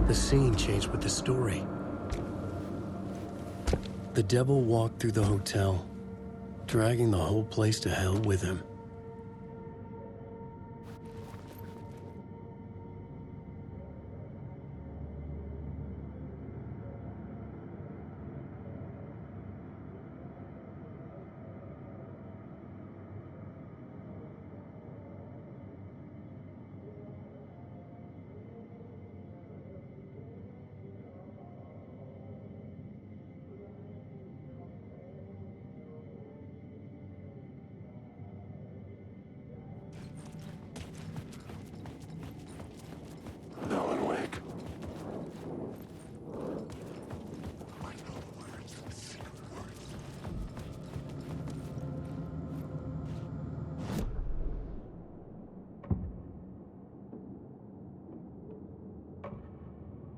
The scene changed with the story. The devil walked through the hotel, dragging the whole place to hell with him.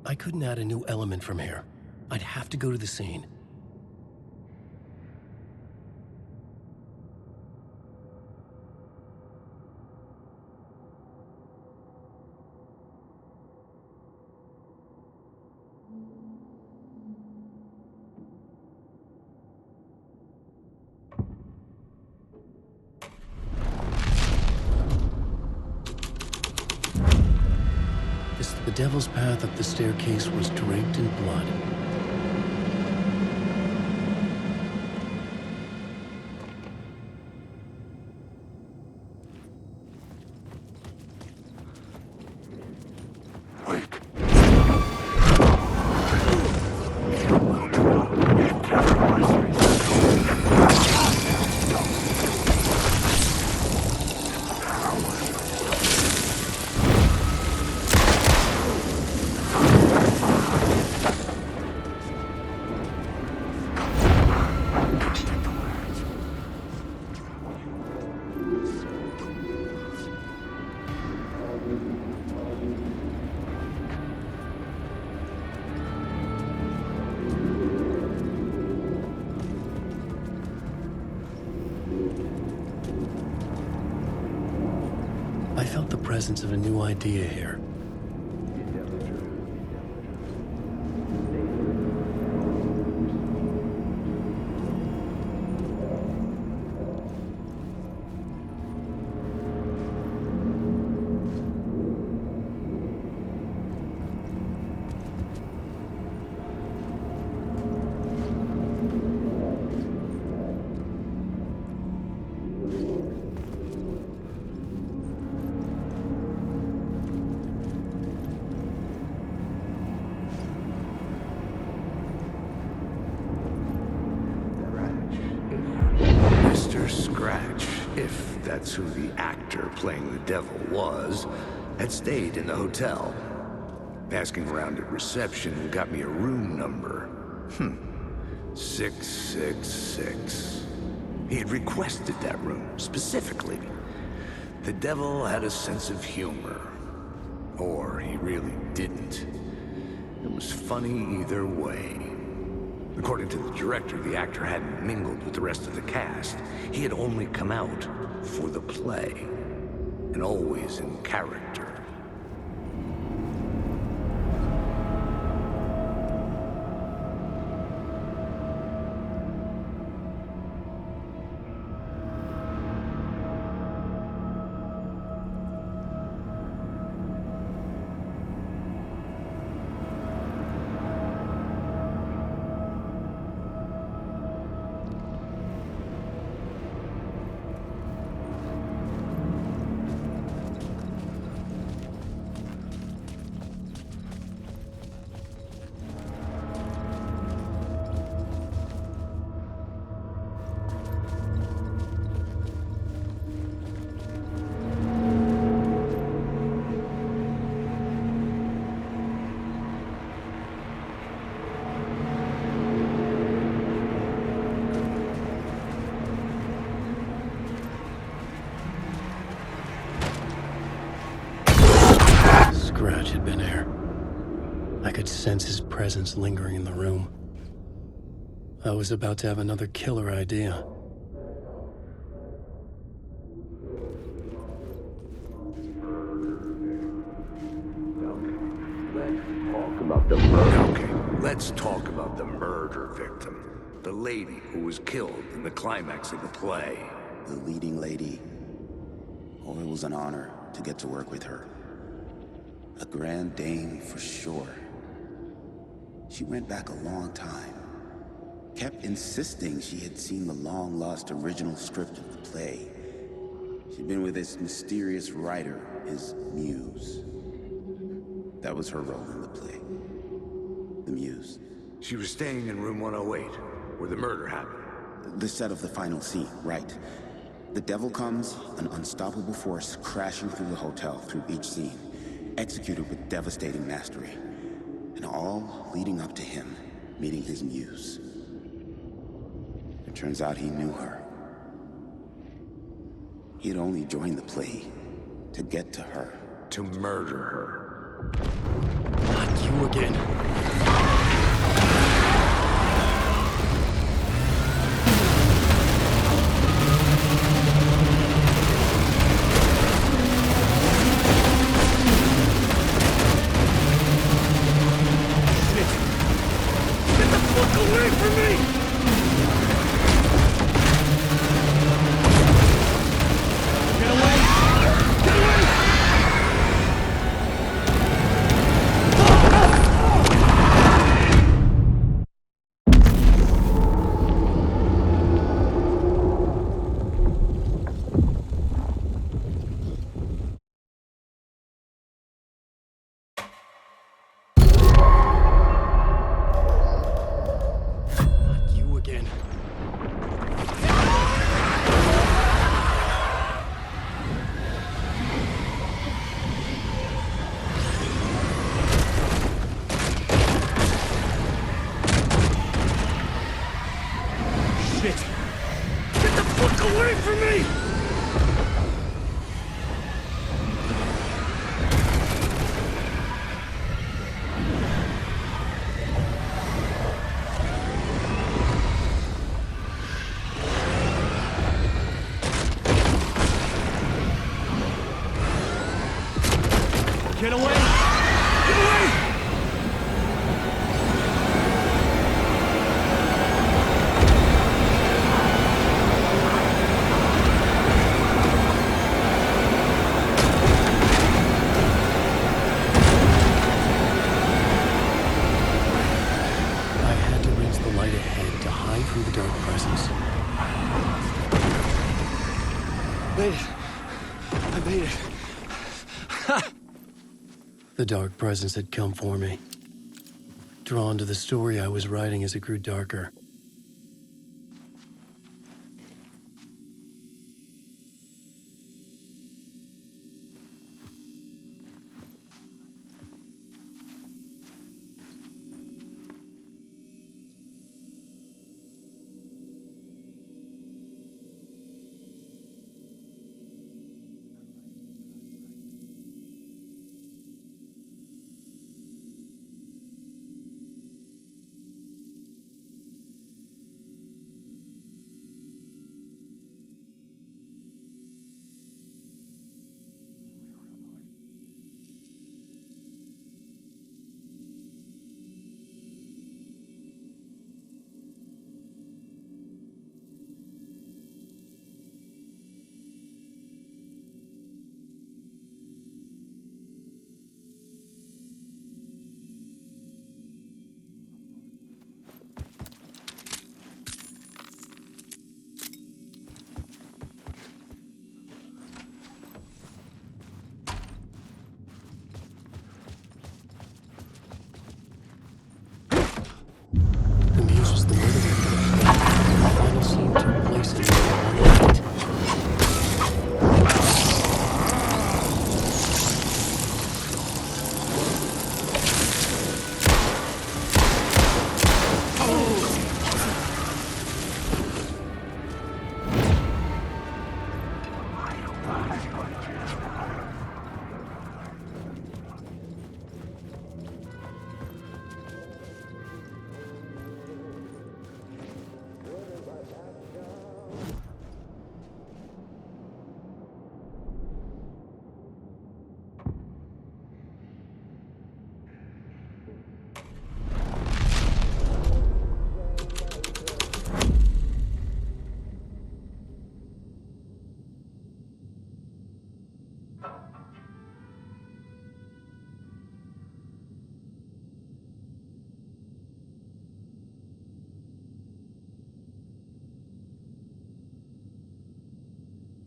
I couldn't add a new element from here. I'd have to go to the scene. The devil's path up the staircase was draped in blood. I felt the presence of a new idea here. Scratch, if that's who the actor playing the devil was, had stayed in the hotel. Asking around at reception got me a room number. 666. He had requested that room, specifically. The devil had a sense of humor. Or he really didn't. It was funny either way. According to the director, the actor hadn't mingled with the rest of the cast. He had only come out for the play, and always in character. Scratch had been here. I could sense his presence lingering in the room. I was about to have another killer idea. Talk about the murder. Okay, let's talk about the murder victim. The lady who was killed in the climax of the play. The leading lady. Oh, it was an honor to get to work with her. A grand dame for sure. She went back a long time. Kept insisting she had seen the long-lost original script of the play. She'd been with this mysterious writer, his muse. That was her role in the play. The muse. She was staying in room 108, where the murder happened. The set of the final scene, right. The devil comes, an unstoppable force crashing through the hotel through each scene, executed with devastating mastery, and all leading up to him meeting his muse. It turns out he knew her. He'd only joined the play to get to her. To murder her. Not you again. Get away! Get away! I had to reach the light ahead to hide from the dark presence. Made it. I made it. The dark presence had come for me. Drawn to the story I was writing as it grew darker.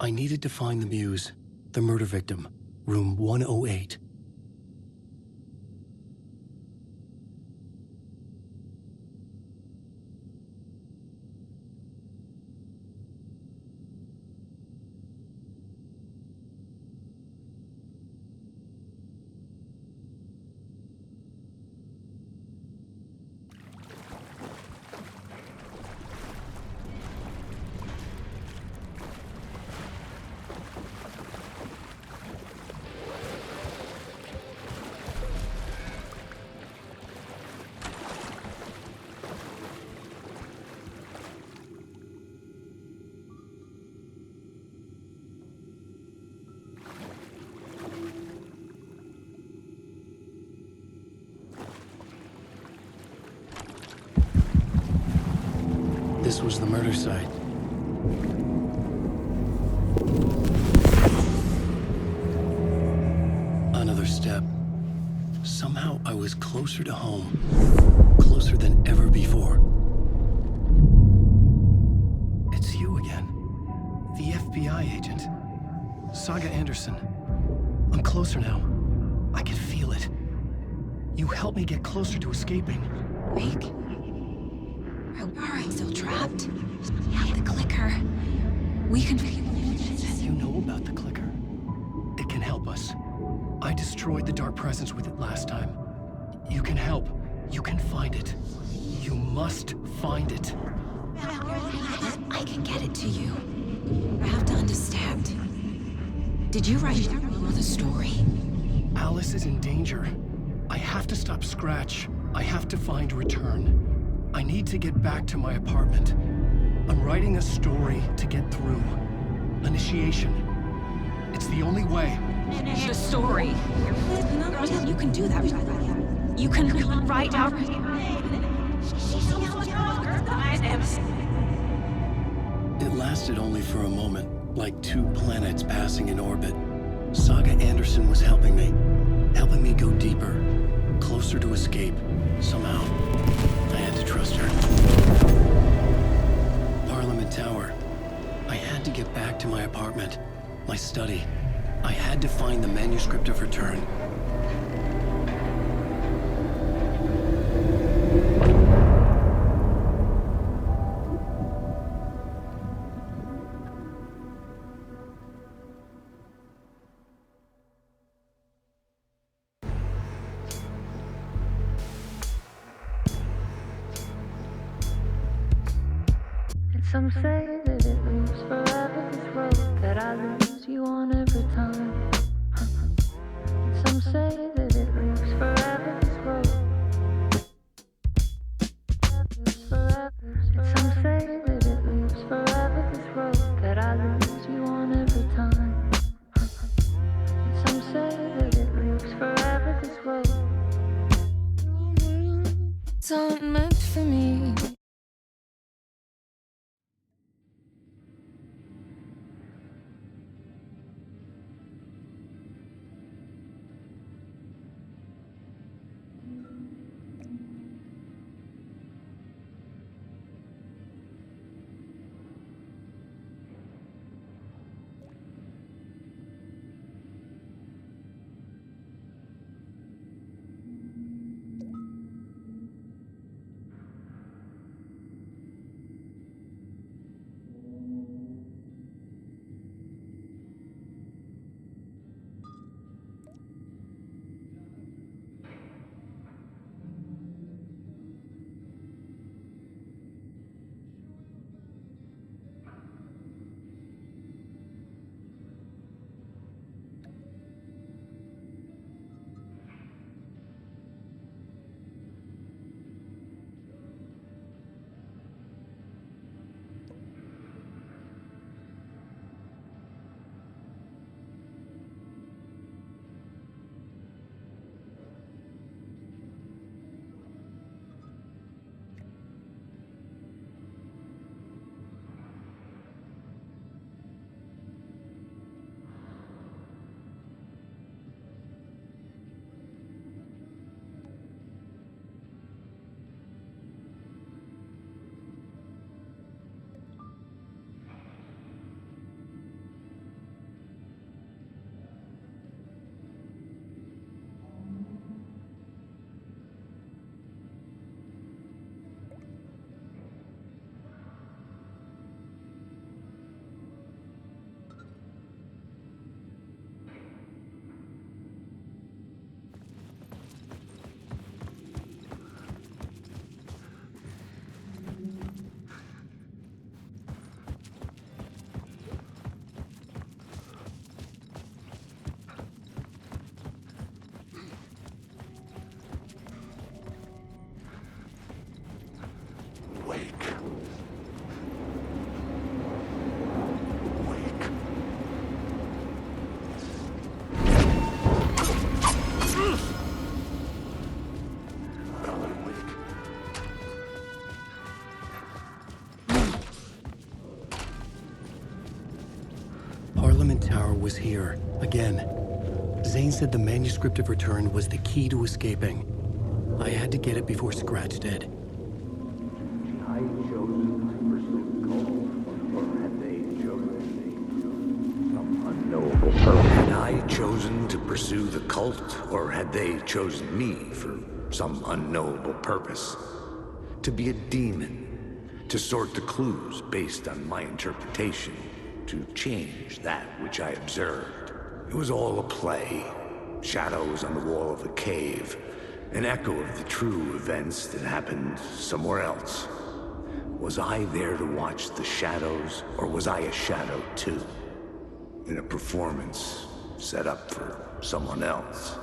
I needed to find the Muse, the murder victim, room 108. This was the murder site. Another step. Somehow I was closer to home. Closer than ever before. It's you again. The FBI agent. Saga Anderson. I'm closer now. I can feel it. You helped me get closer to escaping. Wake? Are I still trapped? We have the clicker. We can... You know about the clicker. It can help us. I destroyed the dark presence with it last time. You can help. You can find it. You must find it. I can get it to you. I have to understand. Did you write the story? Alice is in danger. I have to stop Scratch. I have to find Return. I need to get back to my apartment. I'm writing a story to get through. Initiation. It's the only way. The story. You can do that. You can write out... It lasted only for a moment, like two planets passing in orbit. Saga Anderson was helping me go deeper, closer to escape, somehow. I had to trust her. Parliament Tower. I had to get back to my apartment, my study. I had to find the manuscript of Return. Some say that it moves forever, this road that I lose you on every time. Some say that it moves forever, this road. Some say that it moves forever, this road that I lose you on every time. Some say that it moves forever, this road. It's not meant for me. was here, again. Zane said the manuscript of return was the key to escaping. I had to get it before Scratch did. I chosen to pursue the cult, or had they chosen some unknowable purpose? Had I chosen to pursue the cult, or had they chosen me for some unknowable purpose? To be a demon, to sort the clues based on my interpretation, to change that which I observed. It was all a play. Shadows on the wall of the cave, an echo of the true events that happened somewhere else. Was I there to watch the shadows, or was I a shadow too? In a performance set up for someone else.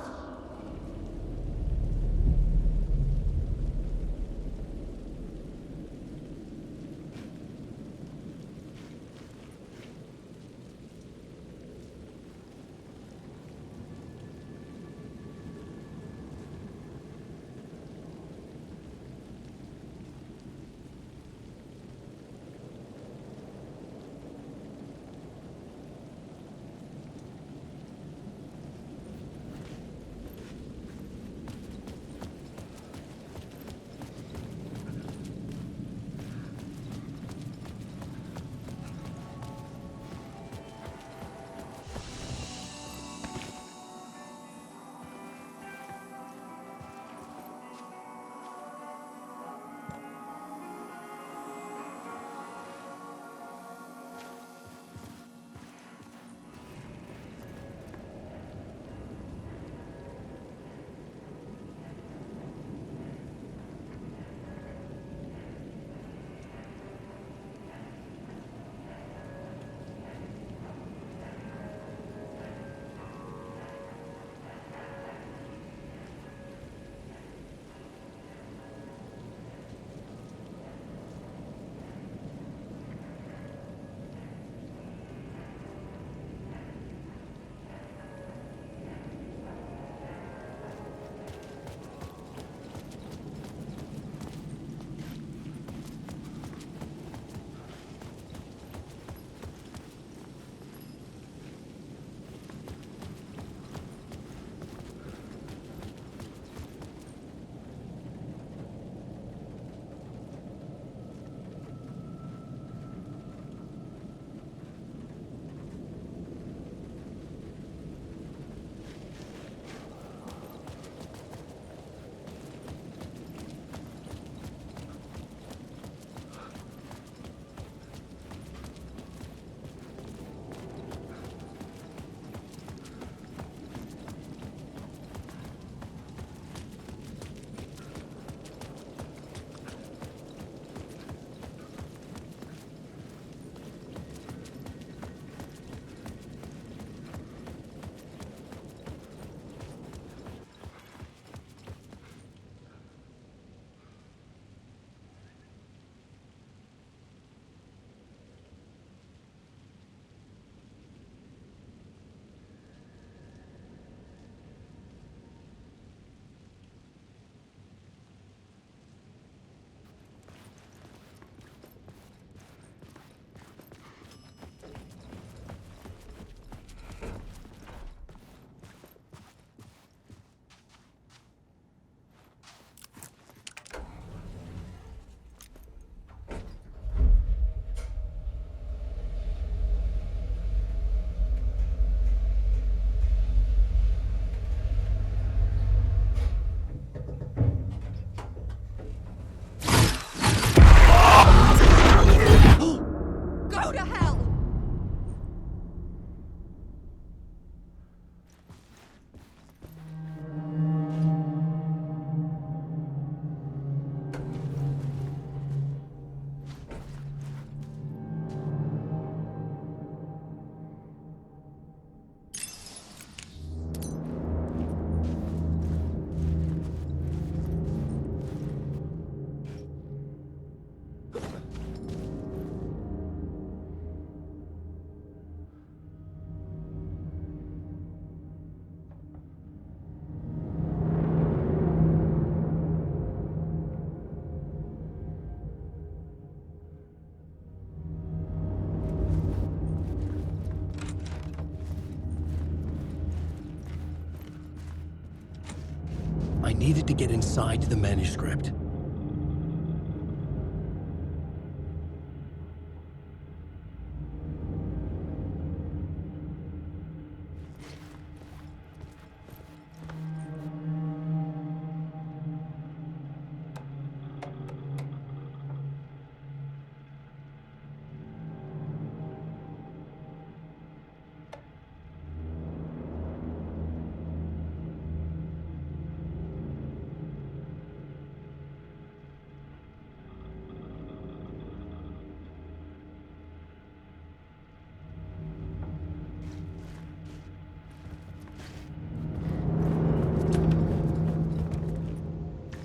needed to get inside the manuscript.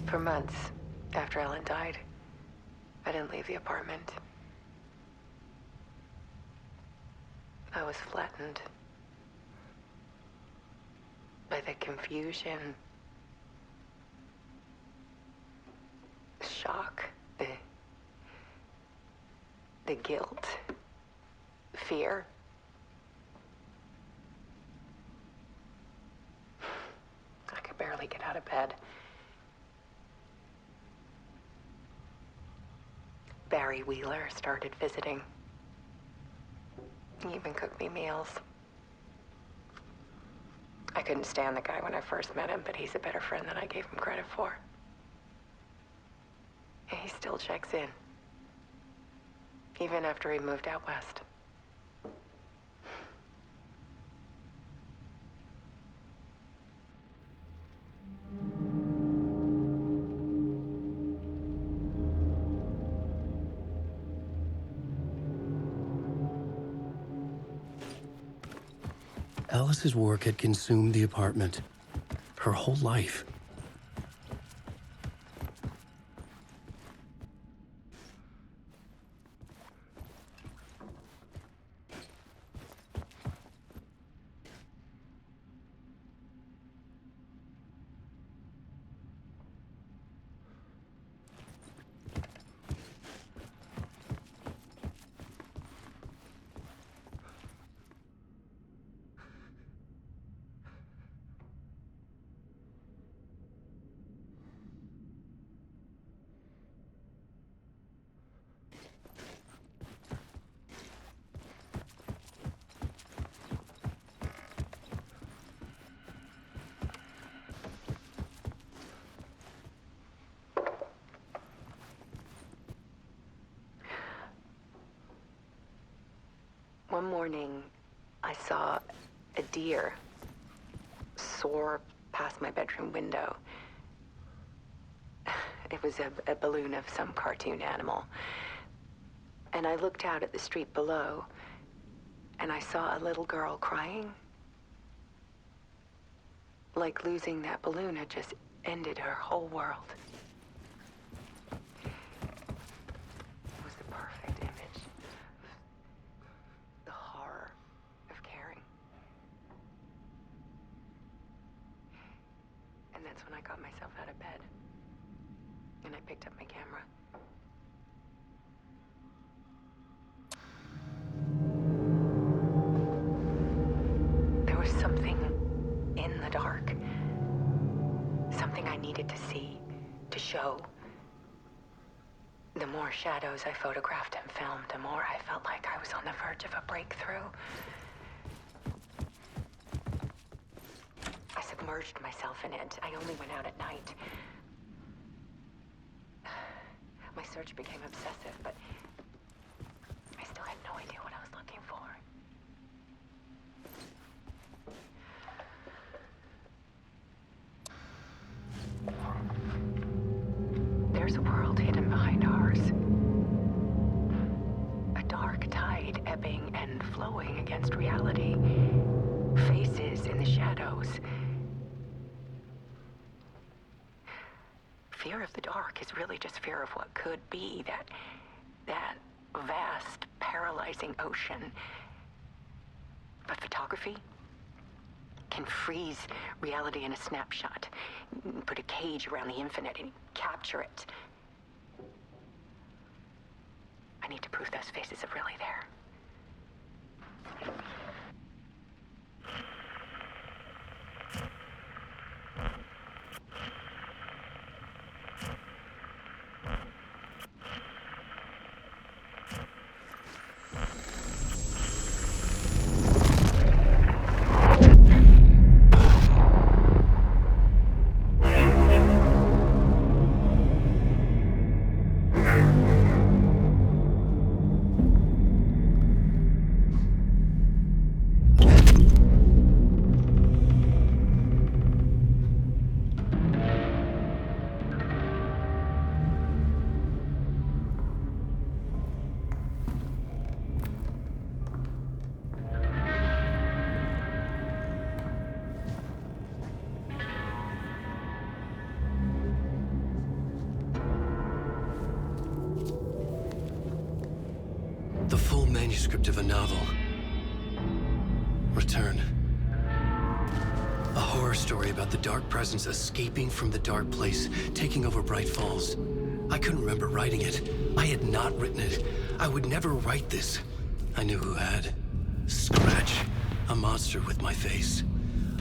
For months after Ellen died, I didn't leave the apartment. I was flattened by the confusion, the shock, the guilt, fear. I could barely get out of bed. Barry Wheeler started visiting. He even cooked me meals. I couldn't stand the guy when I first met him, but he's a better friend than I gave him credit for. And he still checks in, even after he moved out west. Alice's work had consumed the apartment, her whole life. One morning, I saw a deer soar past my bedroom window. It was a balloon of some cartoon animal. And I looked out at the street below, and I saw a little girl crying. Like losing that balloon had just ended her whole world. It was the perfect image of the horror of caring. And that's when I got myself out of bed. And I picked up my camera. There was something in the dark. Something I needed to see, to show. The more shadows I photographed and filmed, the more I felt like I was on the verge of a breakthrough. I submerged myself in it. I only went out at night. My search became obsessive, but I still had no idea what I was looking for. There's a world hidden behind ours. A dark tide ebbing and flowing against reality. Faces in the shadows. Fear of the dark is really just fear of what could be, that vast, paralyzing ocean. But photography can freeze reality in a snapshot, put a cage around the infinite and capture it. I need to prove those faces are really there. The full manuscript of a novel. Return. A horror story about the dark presence escaping from the dark place, taking over Bright Falls. I couldn't remember writing it. I had not written it. I would never write this. I knew who had. Scratch. A monster with my face.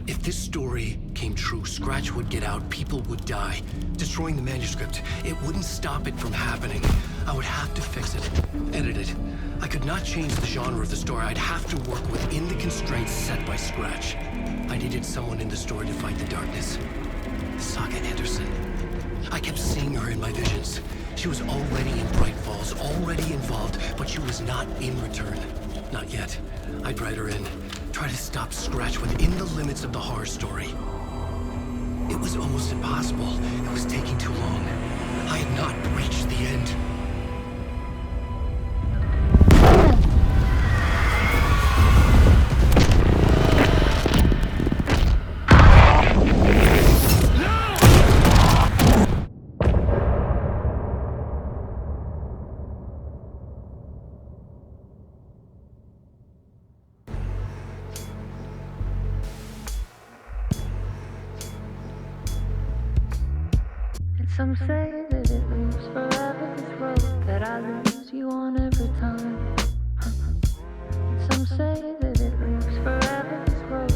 If this story came true, Scratch would get out, people would die. Destroying the manuscript, it wouldn't stop it from happening. I would have to fix it, edit it. I could not change the genre of the story. I'd have to work within the constraints set by Scratch. I needed someone in the story to fight the darkness. Saga Anderson. I kept seeing her in my visions. She was already in Bright Falls, already involved, but she was not in Return. Not yet. I'd write her in. Try to stop Scratch within the limits of the horror story. It was almost impossible. It was taking too long. I had not reached the end. Some say that it moves forever, this road that I lose you on every time. Some say that it moves forever, this road.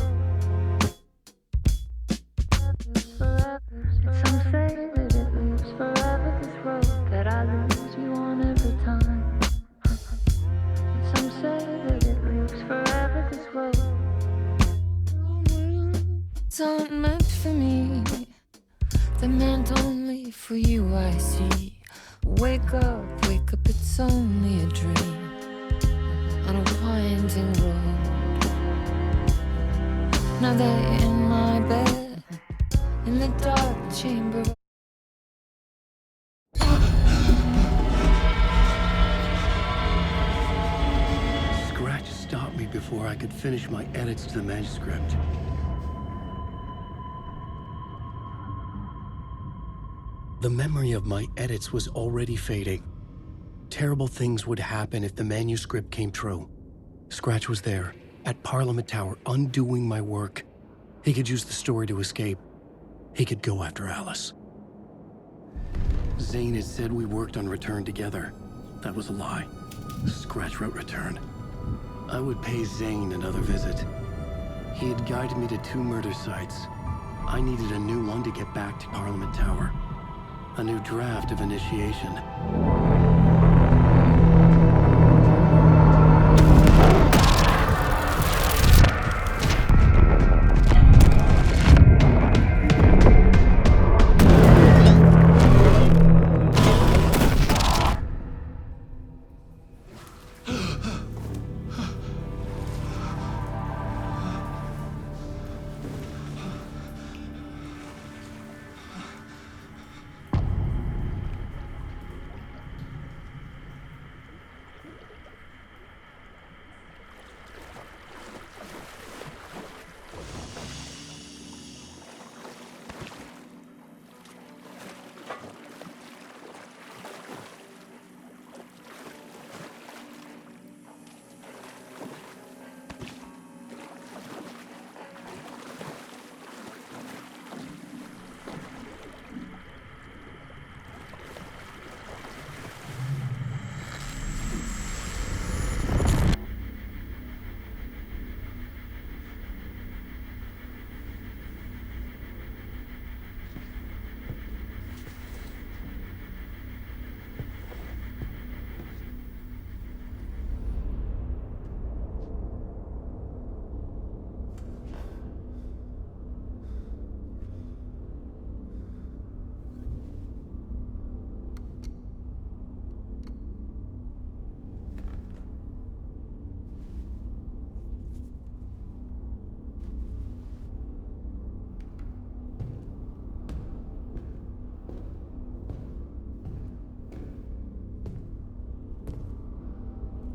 Some say that it moves forever, this road that I lose you on every time. Some say that it moves forever, this road. It's not meant for me. They're meant only for you, I see. Wake up, it's only a dream on a winding road. Now they're in my bed, in the dark chamber. Scratch stopped me before I could finish my edits to the manuscript. The memory of my edits was already fading. Terrible things would happen if the manuscript came true. Scratch was there, at Parliament Tower, undoing my work. He could use the story to escape. He could go after Alice. Zane had said we worked on Return together. That was a lie. Scratch wrote Return. I would pay Zane another visit. He had guided me to 2 murder sites. I needed a new one to get back to Parliament Tower. A new draft of initiation.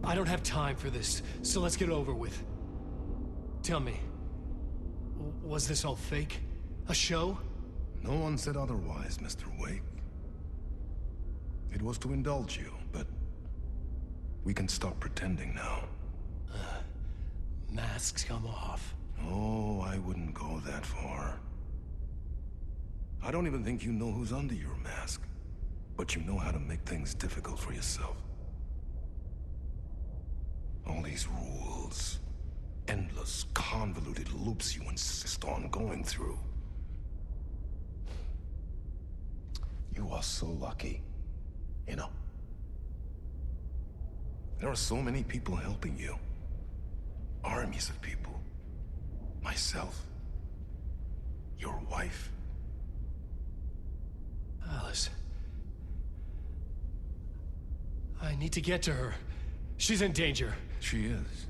I don't have time for this, so let's get it over with. Tell me, was this all fake? A show? No one said otherwise, Mr. Wake. It was to indulge you, but We can stop pretending now. Masks come off. Oh, I wouldn't go that far. I don't even think you know who's under your mask. But you know how to make things difficult for yourself. All these rules. Endless, convoluted loops you insist on going through. You are so lucky. You know? There are so many people helping you. Armies of people. Myself. Your wife. Alice. I need to get to her. She's in danger. She is.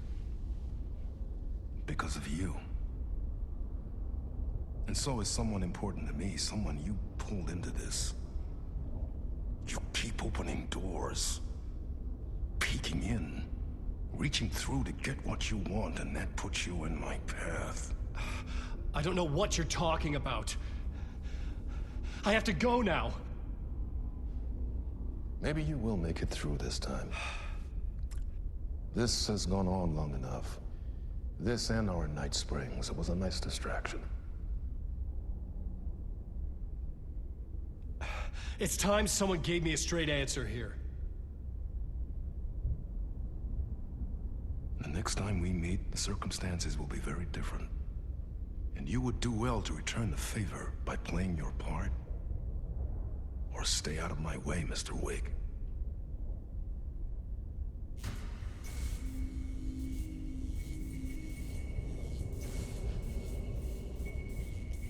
Because of you. And so is someone important to me, someone you pulled into this. You keep opening doors. Peeking in. Reaching through to get what you want, and that puts you in my path. I don't know what you're talking about. I have to go now. Maybe you will make it through this time. This has gone on long enough. This and our Night Springs. It was a nice distraction. It's time someone gave me a straight answer here. The next time we meet, the circumstances will be very different. And you would do well to return the favor by playing your part. Or stay out of my way, Mr. Wig.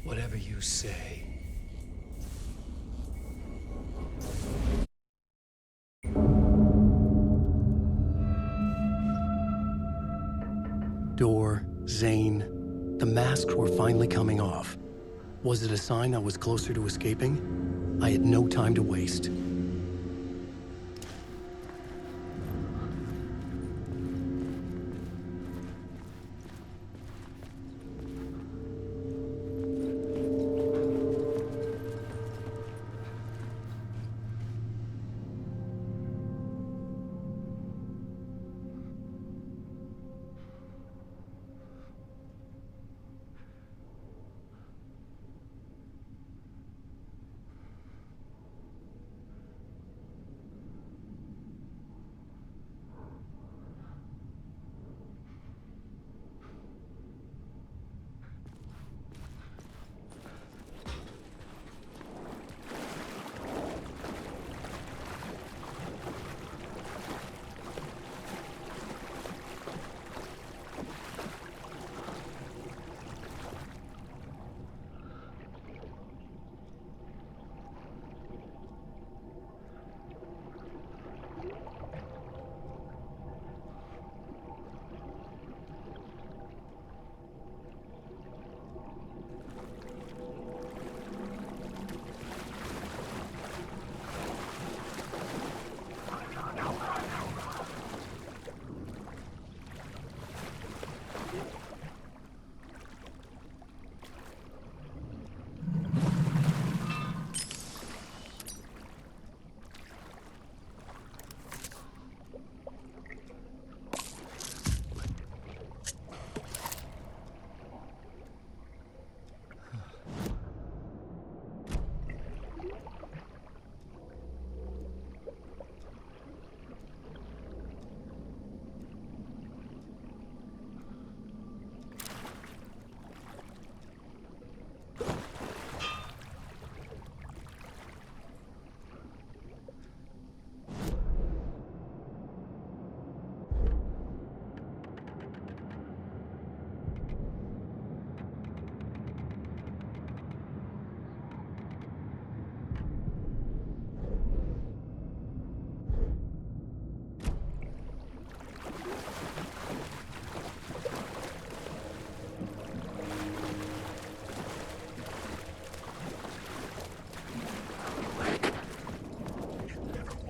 Whatever you say. Door, Zane. The masks were finally coming off. Was it a sign I was closer to escaping? I had no time to waste.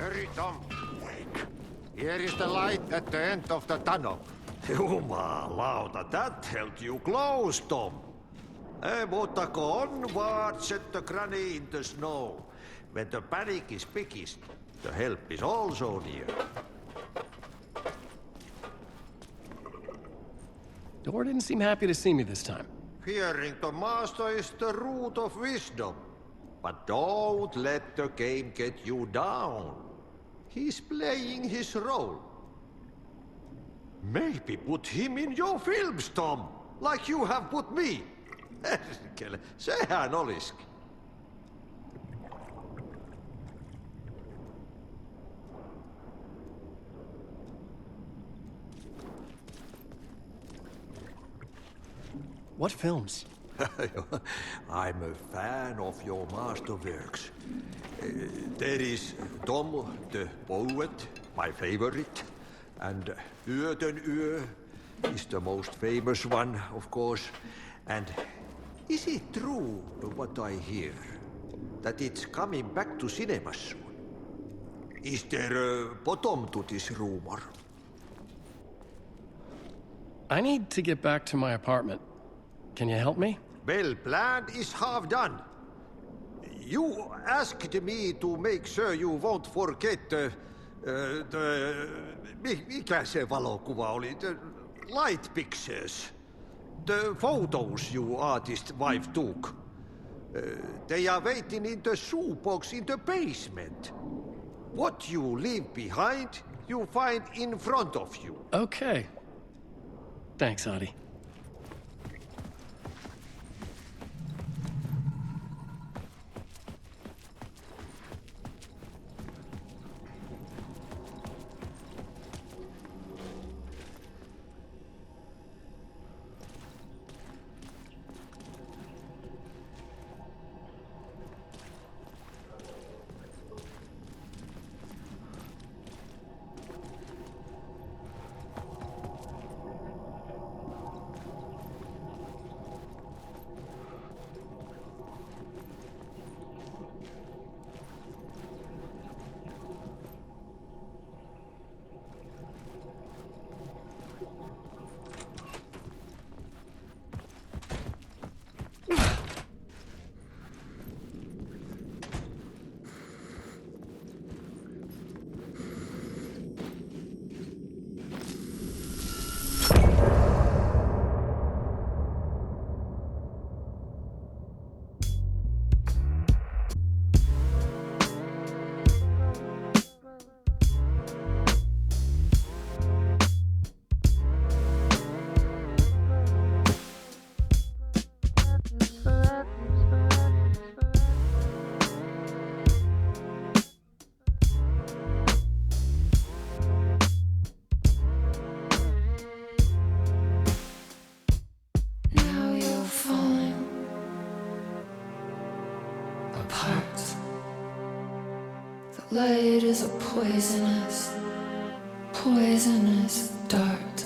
Hurry, Tom. Here is the light at the end of the tunnel. Jumalauta, that held you close, Tom. Mutta go onward, set the granny in the snow. When the panic is biggest, the help is also near. Door didn't seem happy to see me this time. Fearing the master is the root of wisdom. But don't let the game get you down. He's playing his role. Maybe put him in your films, Tom, like you have put me. Sehän olisikin. What films? I'm a fan of your masterworks. There is Tom the Poet, my favorite, and Yöten Yö is the most famous one, of course. And is it true what I hear, that it's coming back to cinemas soon? Is there a bottom to this rumor? I need to get back to my apartment. Can you help me? Well, plan is half done. You asked me to make sure you won't forget mikä se valokuva oli? The light pictures. The photos you artist wife took. They are waiting in the shoebox in the basement. What you leave behind, you find in front of you. Okay. Thanks, Adi. Light is a poisonous, poisonous dart.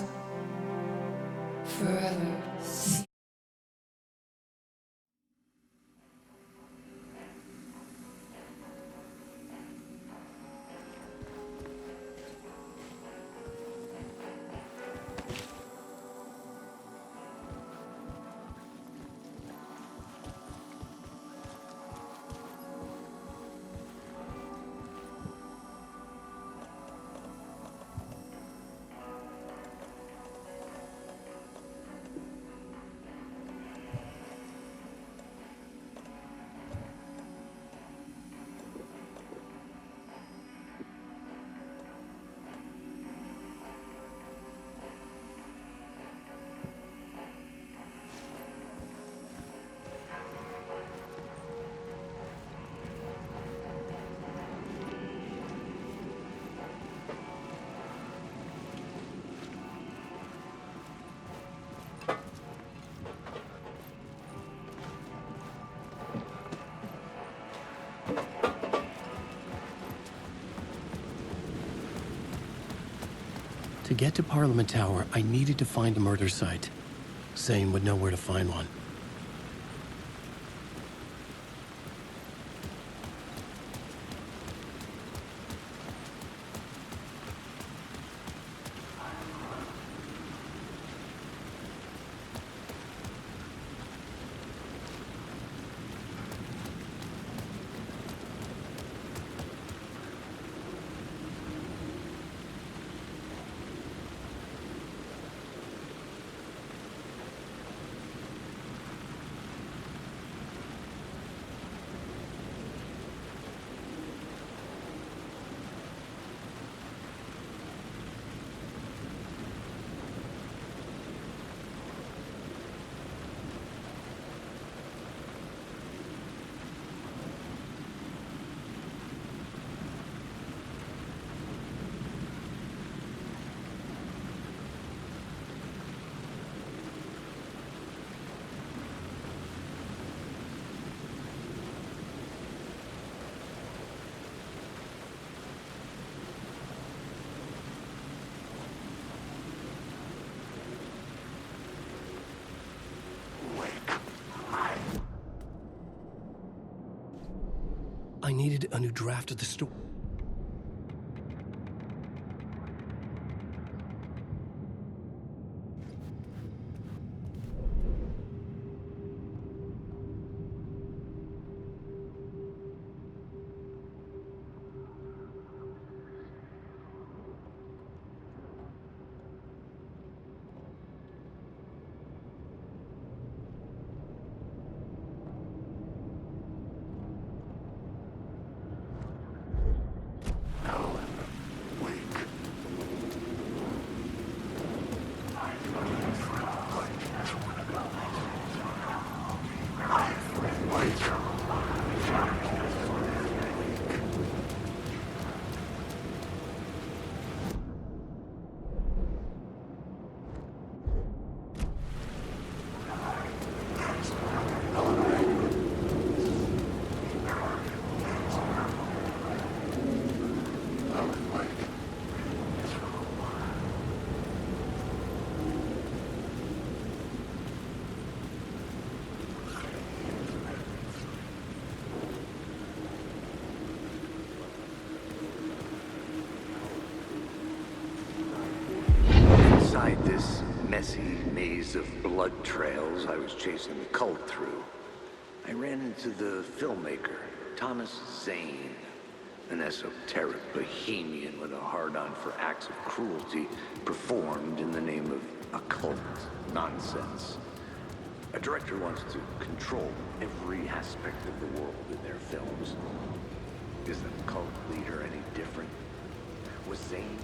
Forever. To get to Parliament Tower, I needed to find a murder site. Zane would know where to find one. I needed a new draft of the story. Inside this messy maze of blood trails I was chasing the cult through, I ran into the filmmaker, Thomas Zane, an esoteric bohemian with a hard-on for acts of cruelty performed in the name of occult nonsense. A director wants to control every aspect of the world in their films. Is the cult leader any different? Was Zane?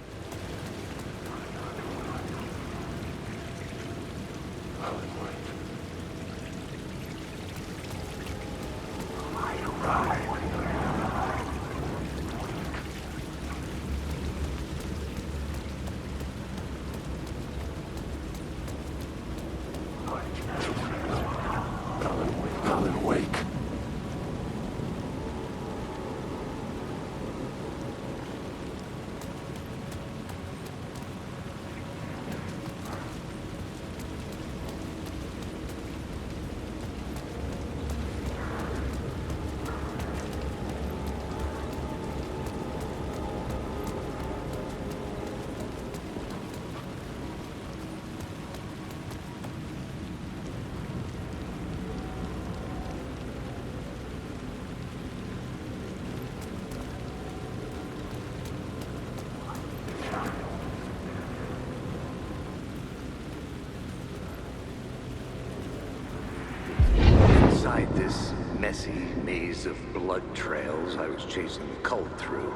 Inside this messy maze of blood trails I was chasing the cult through,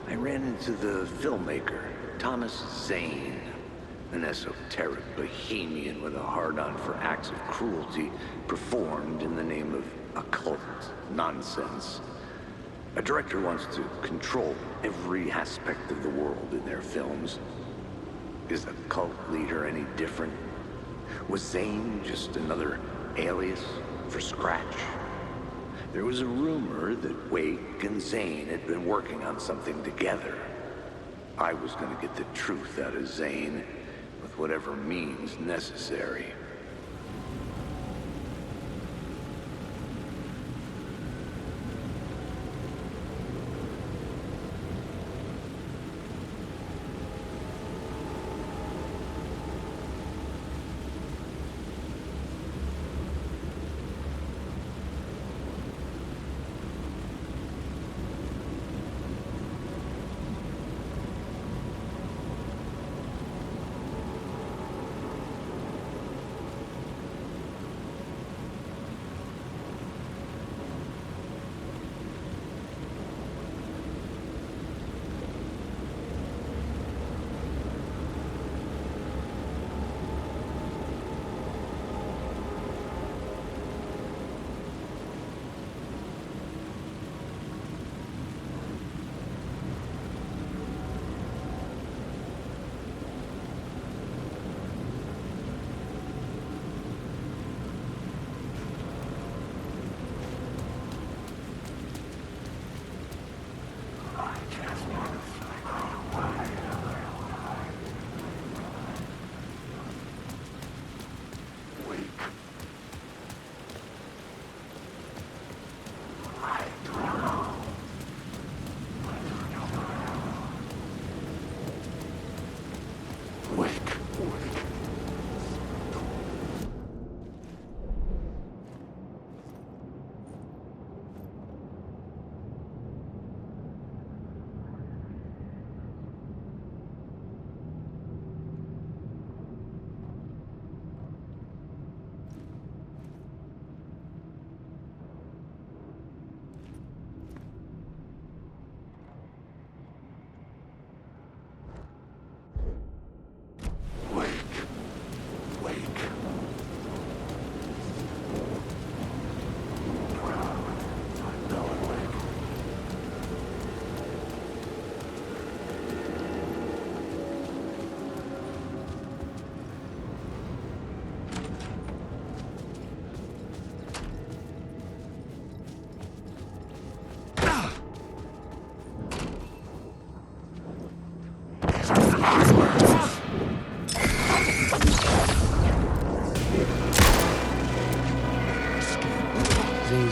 I ran into the filmmaker, Thomas Zane, an esoteric bohemian with a hard-on for acts of cruelty performed in the name of occult nonsense. A director wants to control every aspect of the world in their films. Is the cult leader any different? Was Zane just another alias for Scratch? There was a rumor that Wake and Zane had been working on something together. I was going to get the truth out of Zane with whatever means necessary.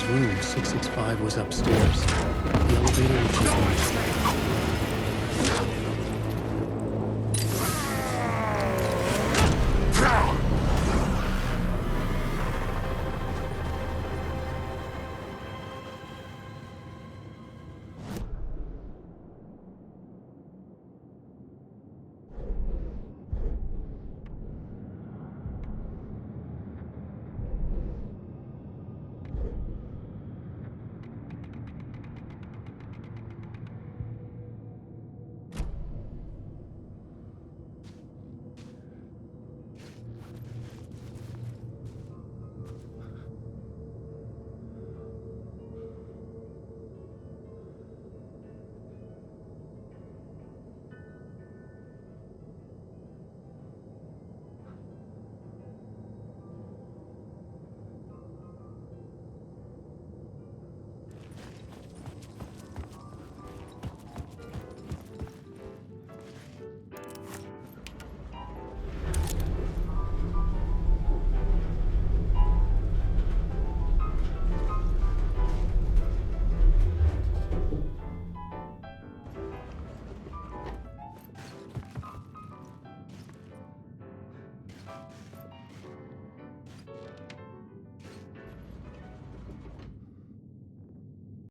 His room, 665, was upstairs. The elevator would take him upstairs.